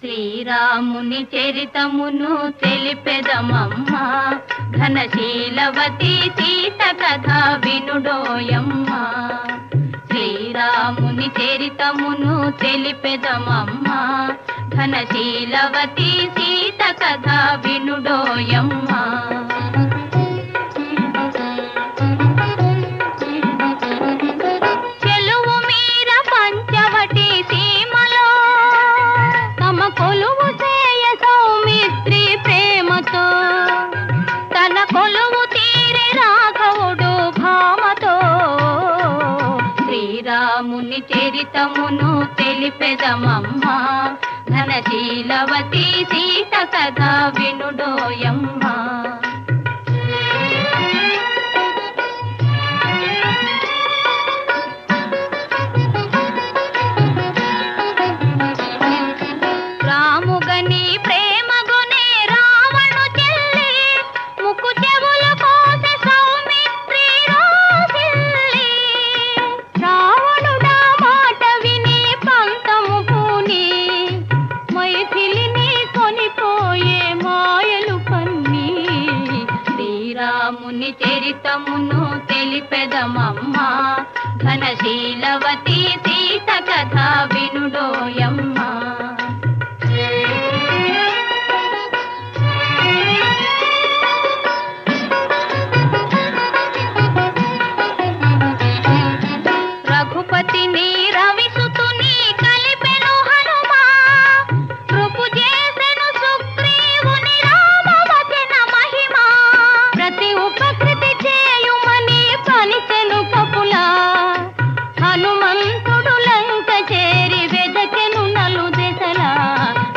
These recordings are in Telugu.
శ్రీరాముని చరితమును తెలిపెదమమ్మా, ఘనశీలవతి సీత కథ వినుడోయమ్మా. శ్రీరాముని చరితమును తెలిపెదమమ్మా, ఘనశీలవతి సీత కథ వినుడోయమ్మా. చెలువు మీర పంచవటి సీమలో తమ కొలువు చేయ సౌమిత్రి ప్రేమతో, తన కొలువు తీరే రాఘవుడు భామతో. శ్రీరాముని చరితమును తెలిపెదమమ్మా, ఘనశీలవతి సీత కథ వినుడోయమ్మా. రాముగని ప్రేమగునే రావణు చెల్లి, ముక్కు చెవులు కోసే సౌమిత్రి రోసిల్లి. రావణుడా మాట విని పంతము పూని, మైథిలిని కొనిపోయే మాయలు పన్ని. శ్రీరాముని చరితమును తెలిపెదమమ్మా, ఘనశీలవతి సీత కథ వినుడోయమ్మా. రఘుపతిని రవిసుతుని కలిపెను హనుమా, కృపు చేసెను సుగ్రీవుని రామవచన మహిమా. ప్రతి ఉపకృతి చేయుమని పలిచెను కపులా, హనుమంతుడు లంక చేరి వెదకెను నలుదెసలా.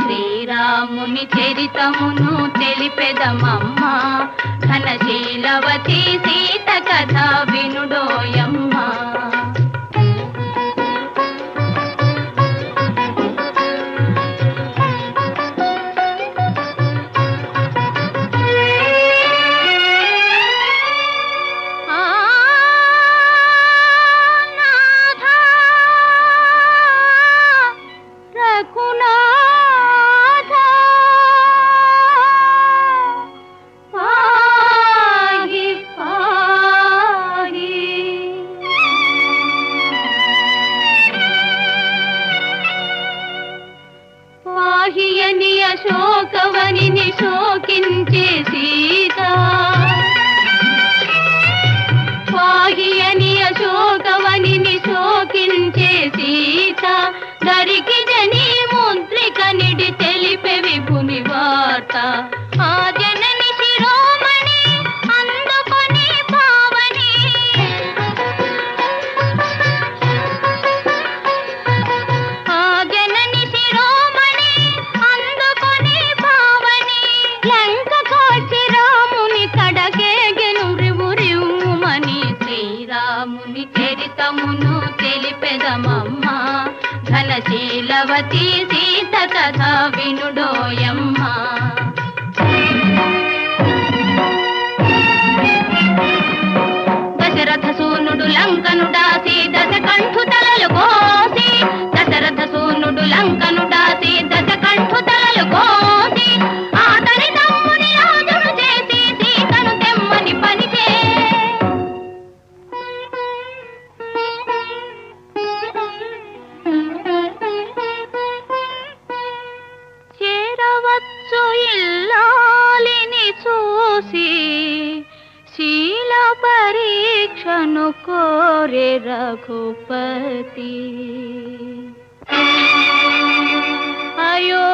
శ్రీరాముని చరితమును తెలిపెదమమ్మా, ఘనశీలవతి సీత కథ వినుడోయమ్మా. పాహియని అశోకవనిని శోకించే సీత, పాహియని అశోకవనిని శోకించే సీత. దరికి జని ముద్రిక నిడి తెలిపే విభుని వార్త. ఆ జనని శిరోమణి అందుకొని పావని, ఆ జనని శిరోమణి అందుకొని పావని. లంక కోచి రాముని కడకేగెను రివురివుమని. శ్రీరాముని చరితమును తెలిపెదమమ్మా, ఘనశీలవతి సీత కథ వినుడోయమ్మా. దశరథ సూనుడు లంకను దాసి దశకంఠు తలలు కోసి, దశరథ సూనుడు లంకను దాసి దశకంఠు తలలు కోసి. ఆతని తమ్ముని రాజును చేసి సీతను తెమ్మని పనిచే. చేరవచ్చు ఇల్లాలిని చూసి, శీల పరీక్షను కోరే రఘుపతి. అయో